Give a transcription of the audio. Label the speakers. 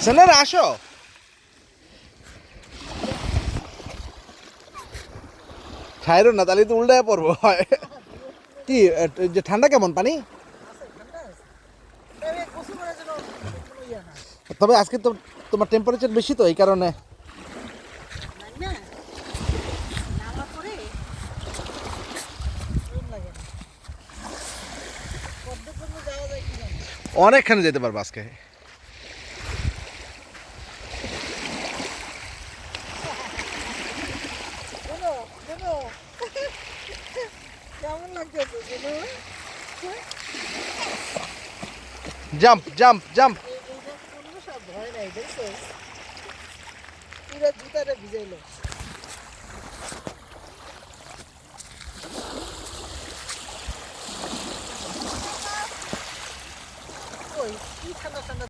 Speaker 1: সেনার আসো ছাইরো না তাহলে তো উল্টায় পড়বো হয় কি যে ঠান্ডা কেমন পানি তবে আজকে তো তোমার টেম্পারেচার বেশি তো এই কারণে অনেকখানে যেতে পারবো আজকে জাম্প জাম্প জাম্প
Speaker 2: ভিজাইলো কি ঠান্ডা ঠান্ডা